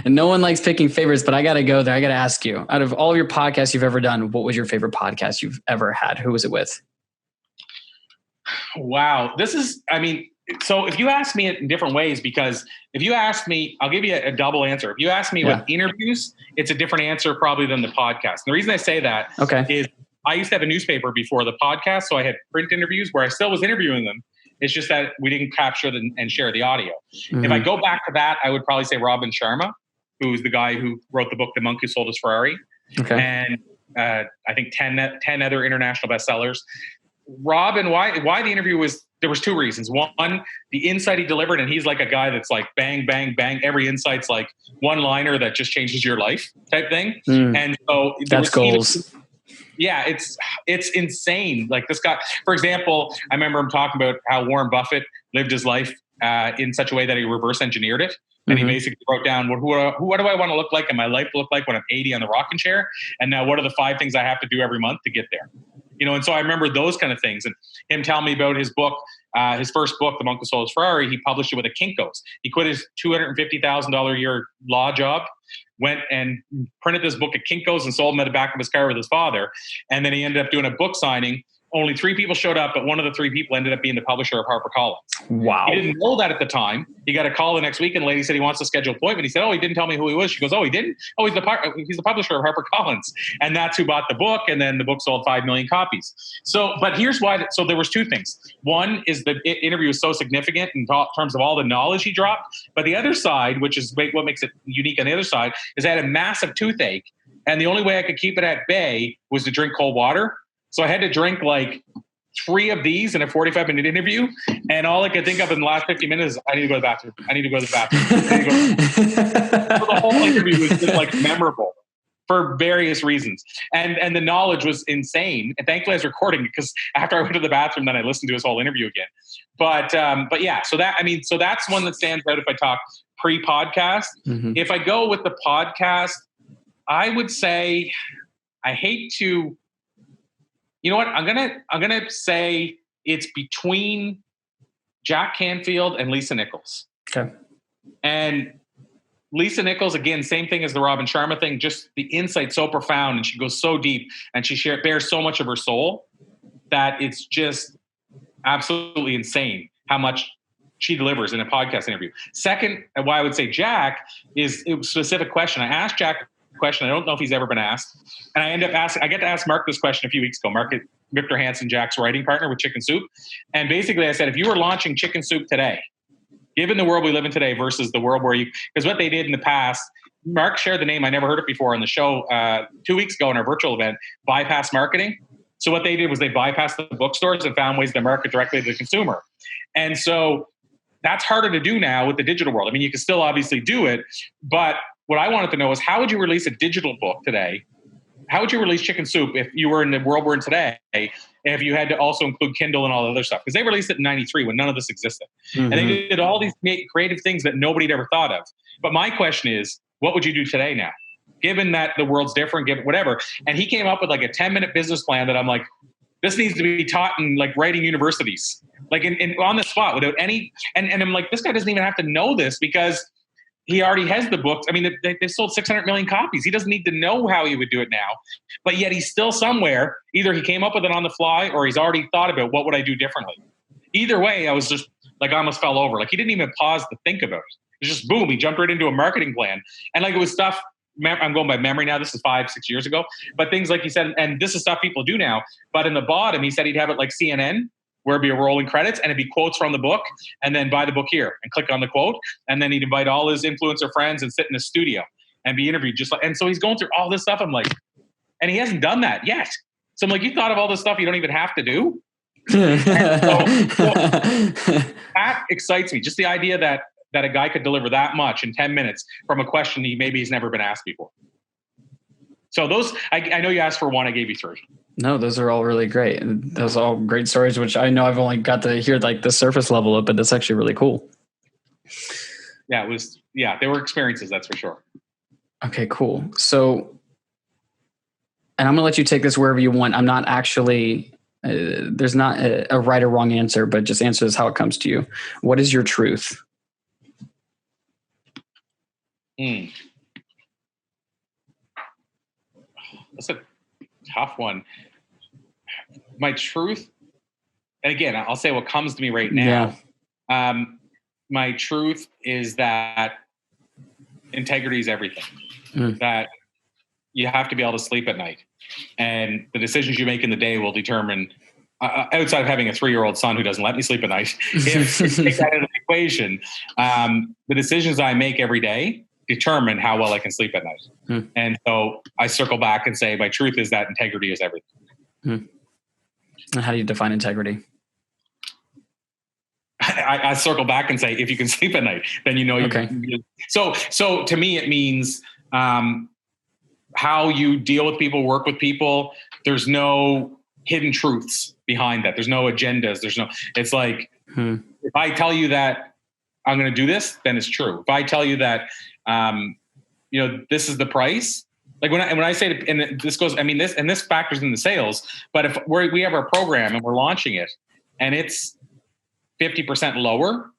no one likes picking favorites, but I got to go there. I got to ask you, out of all of your podcasts you've ever done, what was your favorite podcast you've ever had? Who was it with? Wow. So if you ask me it in different ways, because if you ask me, I'll give you a double answer. If you ask me with interviews, it's a different answer probably than the podcast. And the reason I say that is I used to have a newspaper before the podcast. So I had print interviews where I still was interviewing them. It's just that we didn't capture and share the audio. If I go back to that, I would probably say Robin Sharma, who's the guy who wrote the book, The Monk Who Sold His Ferrari. And I think 10 other international bestsellers. Robin, why the interview there was 2 reasons. One, the insight he delivered, and he's like a guy that's like bang, bang, bang. Every insight's like one-liner that just changes your life type thing. And so that's goals. Yeah, it's insane. Like this guy, for example, I remember him talking about how Warren Buffett lived his life in such a way that he reverse engineered it. And he basically wrote down, what do I want to look like and my life look like when I'm 80 on the rocking chair? And now what are the 5 things I have to do every month to get there? And so I remember those kind of things, and him telling me about his book, his first book, The Monk Who Sold His Ferrari. He published it with a Kinko's. He quit his $250,000 a year law job, went and printed this book at Kinko's and sold him at the back of his car with his father. And then he ended up doing a book signing. Only 3 people showed up, but one of the 3 people ended up being the publisher of HarperCollins. Wow. He didn't know that at the time. He got a call the next week, and the lady said he wants to schedule an appointment. He said, "Oh, he didn't tell me who he was." She goes, "Oh, he didn't? Oh, he's the publisher of HarperCollins." And that's who bought the book, and then the book sold 5 million copies. So, but here's why. So there was 2 things. One is the interview is so significant in terms of all the knowledge he dropped. But the other side, which is what makes it unique on the other side, is I had a massive toothache, and the only way I could keep it at bay was to drink cold water. So I had to drink like 3 of these in a 45-minute interview, and all I could think of in the last 50 minutes is, I need to go to the bathroom. I need to go to the bathroom. So the whole interview was just like memorable for various reasons. And the knowledge was insane. And thankfully I was recording, because after I went to the bathroom, then I listened to his whole interview again. But yeah, so that's one that stands out if I talk pre-podcast. Mm-hmm. If I go with the podcast, I would say, I hate to, you know what? I'm gonna say it's between Jack Canfield and Lisa Nichols. Okay. And Lisa Nichols, again, same thing as the Robin Sharma thing, just the insight so profound, and she goes so deep, and she bears so much of her soul that it's just absolutely insane how much she delivers in a podcast interview. Second, why I would say Jack is a specific question. I asked Jack a question I don't know if he's ever been asked, and I get to ask Mark this question a few weeks ago. Mark, Victor Hansen, Jack's writing partner with Chicken Soup. And basically I said, if you were launching Chicken Soup today, given the world we live in today versus the world where because what they did in the past, Mark shared the name, I never heard it before on the show 2 weeks ago in our virtual event, bypass marketing. So what they did was they bypassed the bookstores and found ways to market directly to the consumer. And so that's harder to do now with the digital world. I mean, you can still obviously do it, but what I wanted to know is, how would you release a digital book today? How would you release Chicken Soup if you were in the world we're in today, if you had to also include Kindle and all the other stuff? Because they released it in 93 when none of this existed. Mm-hmm. And they did all these creative things that nobody had ever thought of. But my question is, what would you do today now? Given that the world's different, given whatever. And he came up with like a 10-minute business plan that I'm like, this needs to be taught in like writing universities, like in on the spot without any, and I'm like, this guy doesn't even have to know this, because he already has the books. I mean, they've sold 600 million copies. He doesn't need to know how he would do it now, but yet he's still somewhere. Either he came up with it on the fly, or he's already thought about what would I do differently. Either way, I was just like, I almost fell over. Like, he didn't even pause to think about it. It was just boom. He jumped right into a marketing plan. And like, it was stuff, I'm going by memory now. This is 5-6 years ago, but things like he said, and this is stuff people do now, but in the bottom, he said he'd have it like CNN, where it'd be a rolling credits and it'd be quotes from the book, and then buy the book here and click on the quote. And then he'd invite all his influencer friends and sit in a studio and be interviewed just like, and so he's going through all this stuff. I'm like, and he hasn't done that yet. So I'm like, you thought of all this stuff you don't even have to do. So that excites me. Just the idea that a guy could deliver that much in 10 minutes from a question he's never been asked before. So those, I know you asked for 1, I gave you 3. No, those are all really great. Those are all great stories, which I know I've only got to hear like the surface level of, but that's actually really cool. Yeah, they were experiences, that's for sure. Okay, cool. So, and I'm going to let you take this wherever you want. I'm not actually, there's not a right or wrong answer, but just answer this how it comes to you. What is your truth? That's a tough one. My truth, and again, I'll say what comes to me right now. Yeah. My truth is that integrity is everything. That you have to be able to sleep at night, and the decisions you make in the day will determine. Outside of having a 3-year-old son who doesn't let me sleep at night, if you take that into the equation, the decisions I make every day determine how well I can sleep at night. And so I circle back and say, my truth is that integrity is everything. And how do you define integrity? I circle back and say, if you can sleep at night, then you know you can. So to me, it means how you deal with people, work with people. There's no hidden truths behind that. There's no agendas. It's like, if I tell you that I'm going to do this, then it's true. If I tell you that, this is the price, Like when I say, and this goes, I mean, this factors in the sales, but if we have our program and we're launching it and it's 50% lower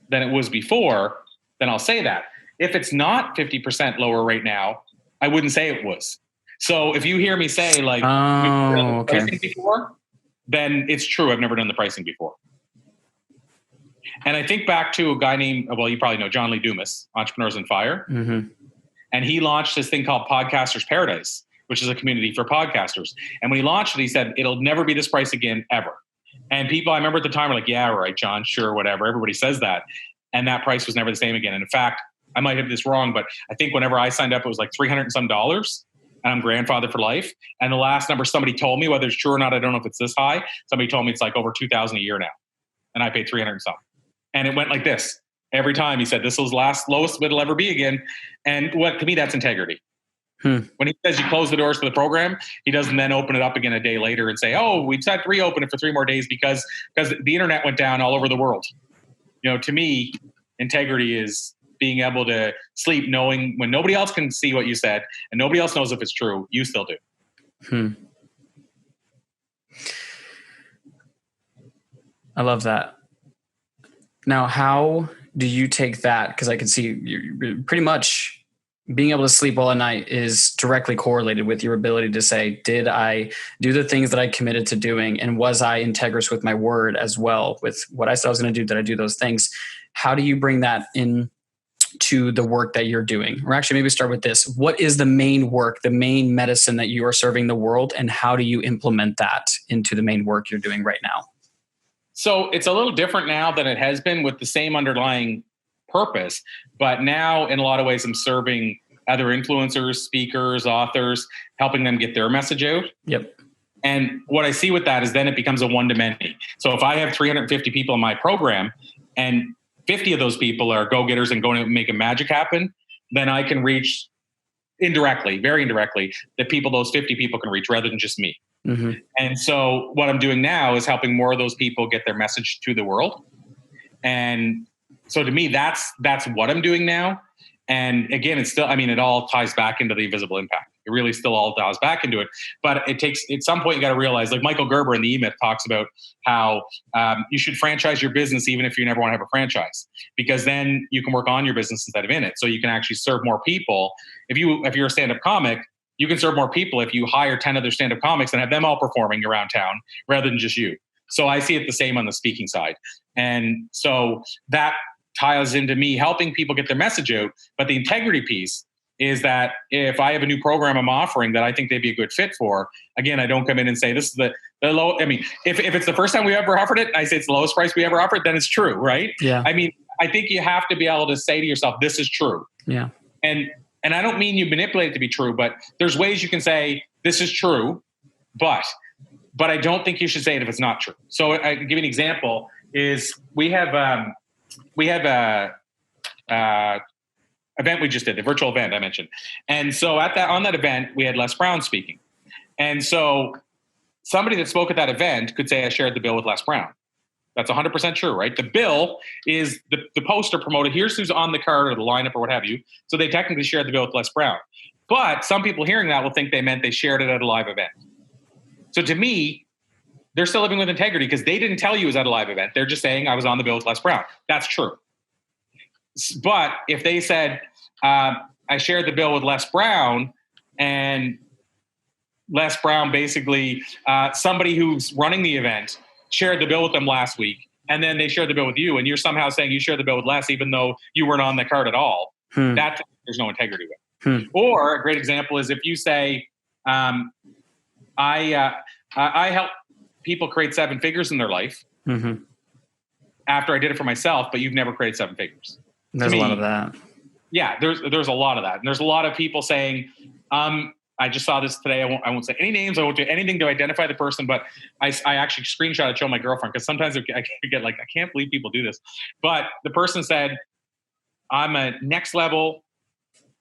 than it was before, then I'll say that. If it's not 50% lower right now, I wouldn't say it was. So if you hear me say like, pricing before, then it's true. I've never done the pricing before. And I think back to a guy named, well, you probably know John Lee Dumas, Entrepreneurs on Fire. Mm-hmm. And he launched this thing called Podcasters Paradise, which is a community for podcasters. And when he launched it, he said, it'll never be this price again, ever. And people, I remember at the time, were like, yeah, right, John, sure, whatever. Everybody says that. And that price was never the same again. And in fact, I might have this wrong, but I think whenever I signed up, it was like $300 and some, and I'm grandfathered for life. And the last number somebody told me, whether it's true or not, I don't know if it's this high. Somebody told me it's like over 2,000 a year now. And I paid 300 and some. And it went like this. Every time he said, this was lowest it'll ever be again. And to me, that's integrity. When he says you close the doors to the program, he doesn't then open it up again a day later and say, oh, we decided to reopen it for 3 more days because the internet went down all over the world. To me, integrity is being able to sleep knowing when nobody else can see what you said and nobody else knows if it's true, you still do. I love that. Now, how do you take that? Because I can see you're pretty much being able to sleep well at night is directly correlated with your ability to say, did I do the things that I committed to doing? And was I integrous with my word as well? With what I said I was going to do, did I do those things? How do you bring that in to the work that you're doing? Or actually, maybe start with this. What is the main work, the main medicine that you are serving the world? And how do you implement that into the main work you're doing right now? So it's a little different now than it has been with the same underlying purpose. But now in a lot of ways, I'm serving other influencers, speakers, authors, helping them get their message out. Yep. And what I see with that is then it becomes a one-to-many. So if I have 350 people in my program and 50 of those people are go-getters and going to make a magic happen, then I can reach indirectly, very indirectly, those 50 people can reach rather than just me. Mm-hmm. And so what I'm doing now is helping more of those people get their message to the world. And so to me, that's what I'm doing now. And again, it's still, it all ties back into the invisible impact. It really still all ties back into it. But it takes, at some point, you got to realize, like Michael Gerber in the E-Myth talks about how you should franchise your business even if you never want to have a franchise, because then you can work on your business instead of in it. So you can actually serve more people. If you're a stand-up comic, you can serve more people if you hire 10 other stand-up comics and have them all performing around town rather than just you. So I see it the same on the speaking side. And so that ties into me helping people get their message out. But the integrity piece is that if I have a new program I'm offering that I think they'd be a good fit for, again, I don't come in and say, this is the low. If it's the first time we ever offered it, I say it's the lowest price we ever offered, then it's true, right? Yeah. I think you have to be able to say to yourself, this is true. Yeah. And I don't mean you manipulate it to be true, but there's ways you can say, this is true, but I don't think you should say it if it's not true. So I can give you an example is we have a event we just did, the virtual event I mentioned. And so on that event, we had Les Brown speaking. And so somebody that spoke at that event could say, I shared the bill with Les Brown. That's 100% true, right? The bill is the poster promoted. Here's who's on the card or the lineup or what have you. So they technically shared the bill with Les Brown. But some people hearing that will think they meant they shared it at a live event. So to me, they're still living with integrity because they didn't tell you it was at a live event. They're just saying I was on the bill with Les Brown. That's true. But if they said, I shared the bill with Les Brown, and Les Brown basically, somebody who's running the event shared the bill with them last week, and then they shared the bill with you, and you're somehow saying you shared the bill with Les even though you weren't on the card at all, that there's no integrity with. Or a great example is if you say, I help people create 7 figures in their life after I did it for myself, but you've never created 7 figures. There's a lot of that. Yeah, there's a lot of that. And there's a lot of people saying, I just saw this today. I won't say any names. I won't do anything to identify the person, but I actually screenshot it, show my girlfriend, because sometimes I get like, I can't believe people do this. But the person said, I'm a next level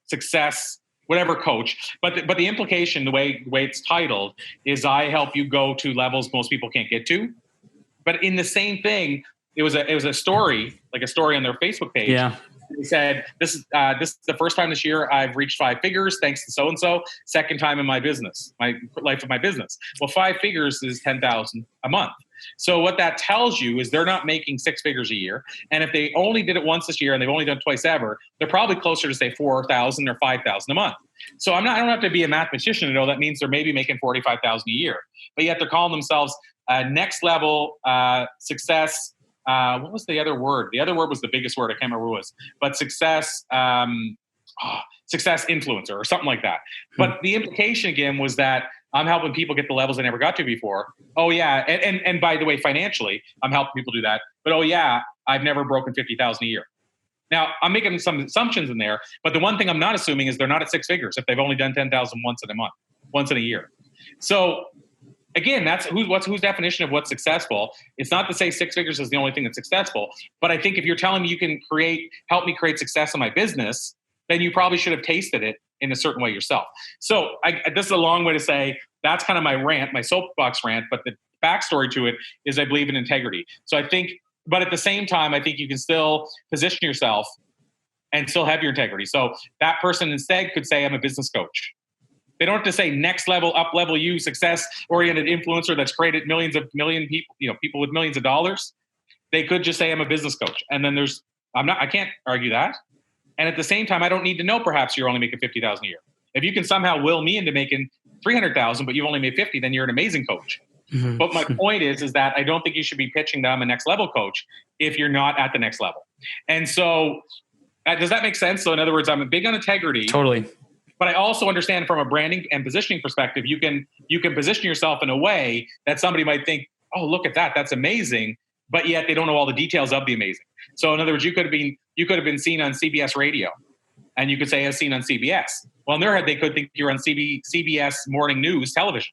success, whatever coach. But the implication, the way it's titled is I help you go to levels most people can't get to. But in the same thing, it was a story, like a story on their Facebook page. Yeah. They said, this is the first time this year I've reached 5 figures thanks to so-and-so. Second time in my business, my life of my business. Well, 5 figures is 10,000 a month. So what that tells you is they're not making 6 figures a year. And if they only did it once this year and they've only done it twice ever, they're probably closer to say 4,000 or 5,000 a month. So I don't have to be a mathematician to know that means they're maybe making 45,000 a year, but yet they're calling themselves next level success. What was the other word? The other word was the biggest word. I can't remember what it was, but success influencer or something like that. But the implication again was that I'm helping people get the levels they never got to before. Oh yeah. And by the way, financially, I'm helping people do that. But oh yeah, I've never broken 50,000 a year. Now I'm making some assumptions in there, but the one thing I'm not assuming is they're not at 6 figures if they've only done 10,000 once in a month, once in a year. So again, that's whose definition of what's successful. It's not to say 6 figures is the only thing that's successful, but I think if you're telling me you can help me create success in my business, then you probably should have tasted it in a certain way yourself. So this is a long way to say that's kind of my rant, my soapbox rant, but the backstory to it is I believe in integrity. So I think, but at the same time, I think you can still position yourself and still have your integrity. So that person instead could say, I'm a business coach. They don't have to say next level, up level you, success oriented influencer that's created million people, people with millions of dollars. They could just say I'm a business coach. And then I can't argue that. And at the same time, I don't need to know perhaps you're only making 50,000 a year. If you can somehow will me into making 300,000, but you've only made 50, then you're an amazing coach. Mm-hmm. But my point is that I don't think you should be pitching that I'm a next level coach if you're not at the next level. And so does that make sense? So in other words, I'm big on integrity. Totally. But I also understand from a branding and positioning perspective, you can position yourself in a way that somebody might think, oh, look at that. That's amazing. But yet they don't know all the details of the amazing. So in other words, you could have been seen on CBS radio and you could say as seen on CBS. Well, in their head, they could think you're on CBS morning news television,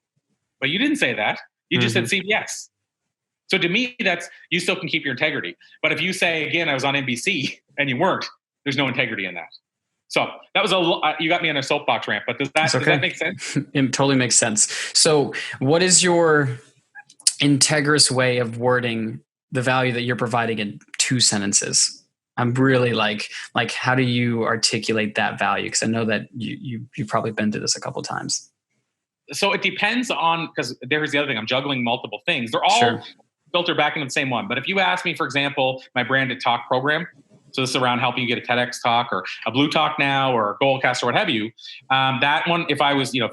but you didn't say that. You just said CBS. So to me, you still can keep your integrity. But if you say, again, I was on NBC and you weren't, there's no integrity in that. So that was you got me on a soapbox rant, but does that make sense? It totally makes sense. So what is your integrous way of wording the value that you're providing in 2 sentences? I'm really like how do you articulate that value? Because I know that you've probably been through this a couple of times. So it depends on, because there's the other thing, I'm juggling multiple things. They're all filtered back into the same one. But if you ask me, for example, my branded talk program, so this is around helping you get a TEDx talk or a Blue Talk Now or a Goldcast or what have you. That one, if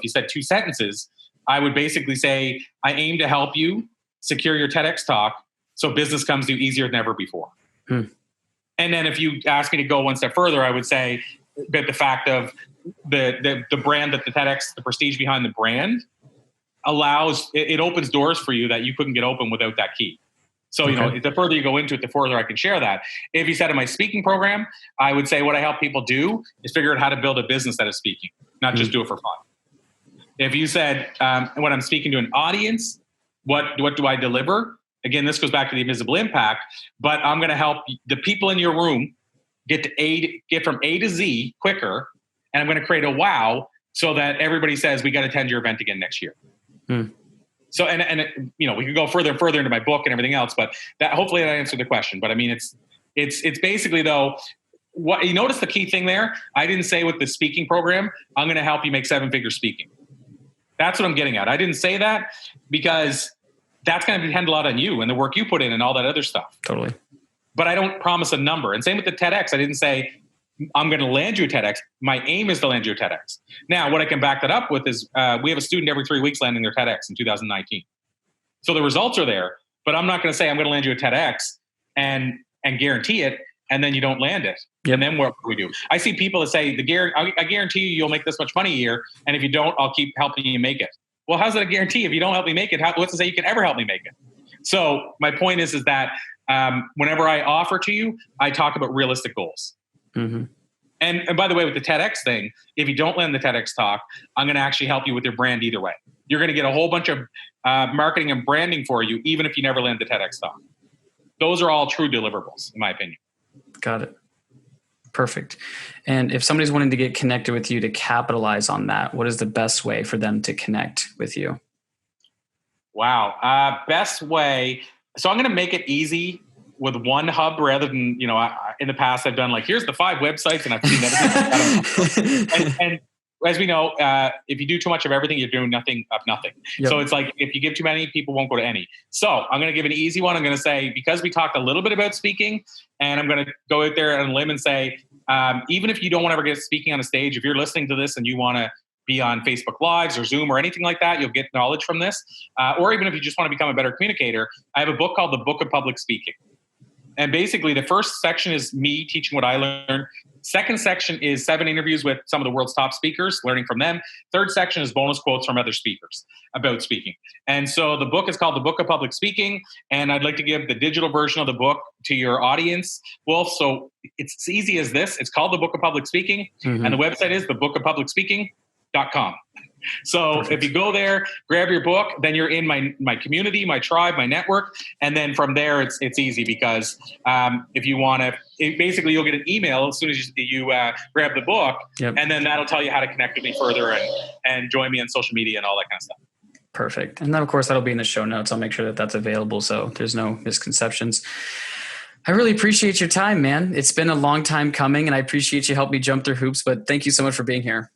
you said 2 sentences, I would basically say, I aim to help you secure your TEDx talk so business comes to you easier than ever before. And then if you ask me to go one step further, I would say that the fact of the brand that the TEDx, the prestige behind the brand allows, it opens doors for you that you couldn't get open without that key. So, the further you go into it, the further I can share that. If you said in my speaking program, I would say what I help people do is figure out how to build a business that is speaking, not just do it for fun. If you said, when I'm speaking to an audience, what do I deliver? Again, this goes back to the invisible impact, but I'm going to help the people in your room get from A to Z quicker. And I'm going to create a wow so that everybody says, we got to attend your event again next year. So, we could go further and further into my book and everything else, but hopefully that answered the question. But I mean, it's basically though, what you notice the key thing there, I didn't say with the speaking program, I'm going to help you make 7 figures speaking. That's what I'm getting at. I didn't say that because that's going to depend a lot on you and the work you put in and all that other stuff. Totally. But I don't promise a number. And same with the TEDx. I didn't say, I'm going to land you a TEDx. My aim is to land you a TEDx. Now, what I can back that up with is we have a student every 3 weeks landing their TEDx in 2019. So the results are there, but I'm not going to say I'm going to land you a TEDx and guarantee it, and then you don't land it. Yep. And then what do we do? I see people that say, I guarantee you'll make this much money a year, and if you don't, I'll keep helping you make it. Well, how's that a guarantee? If you don't help me make it, what's to say you can ever help me make it? So my point is that whenever I offer to you, I talk about realistic goals. Mm-hmm. And by the way, with the TEDx thing, if you don't land the TEDx talk, I'm going to actually help you with your brand either way. You're going to get a whole bunch of marketing and branding for you, even if you never land the TEDx talk. Those are all true deliverables, in my opinion. Got it. Perfect. And if somebody's wanting to get connected with you to capitalize on that, what is the best way for them to connect with you? Wow. Best way. So I'm going to make it easy with one hub rather than, in the past I've done like, here's the 5 websites and I've seen everything. and as we know, if you do too much of everything, you're doing nothing of nothing. Yep. So it's like, if you give too many, people won't go to any. So I'm going to give an easy one. I'm going to say, because we talked a little bit about speaking, and I'm going to go out there on a limb and say, even if you don't want to ever get speaking on a stage, if you're listening to this and you want to be on Facebook Lives or Zoom or anything like that, you'll get knowledge from this. Or even if you just want to become a better communicator, I have a book called The Book of Public Speaking. And basically the first section is me teaching what I learned. Second section is 7 interviews with some of the world's top speakers, learning from them. Third section is bonus quotes from other speakers about speaking. And so the book is called The Book of Public Speaking. And I'd like to give the digital version of the book to your audience, Wolf. So it's as easy as this. It's called The Book of Public Speaking. Mm-hmm. And the website is thebookofpublicspeaking.com. So Perfect. If you go there, grab your book, then you're in my community, my tribe, my network. And then from there, it's easy because if you want to, basically you'll get an email as soon as you grab the book. Yep. And then that'll tell you how to connect with me further and join me on social media and all that kind of stuff. Perfect. And then of course that'll be in the show notes. I'll make sure that that's available so there's no misconceptions. I really appreciate your time, man. It's been a long time coming and I appreciate you helping me jump through hoops, but thank you so much for being here.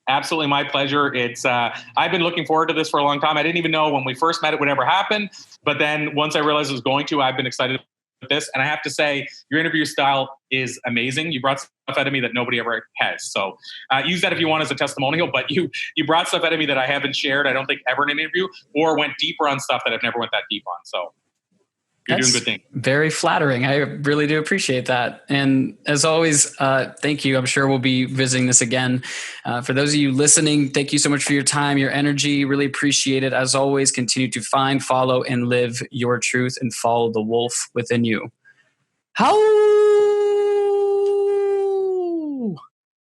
Absolutely my pleasure. It's I've been looking forward to this for a long time. I didn't even know when we first met it would ever happen. But then once I realized it was going to, I've been excited with this. And I have to say, your interview style is amazing. You brought stuff out of me that nobody ever has. So use that if you want as a testimonial. But you brought stuff out of me that I haven't shared, I don't think, ever in an interview, or went deeper on stuff that I've never went that deep on. So you're doing good things. Very flattering. I really do appreciate that. And as always, thank you. I'm sure we'll be visiting this again. For those of you listening, thank you so much for your time, your energy. Really appreciate it. As always, continue to find, follow, and live your truth and follow the wolf within you. How?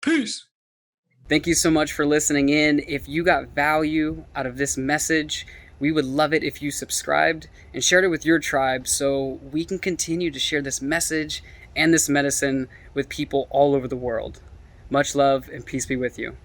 Peace. Thank you so much for listening in. If you got value out of this message, we would love it if you subscribed and shared it with your tribe so we can continue to share this message and this medicine with people all over the world. Much love and peace be with you.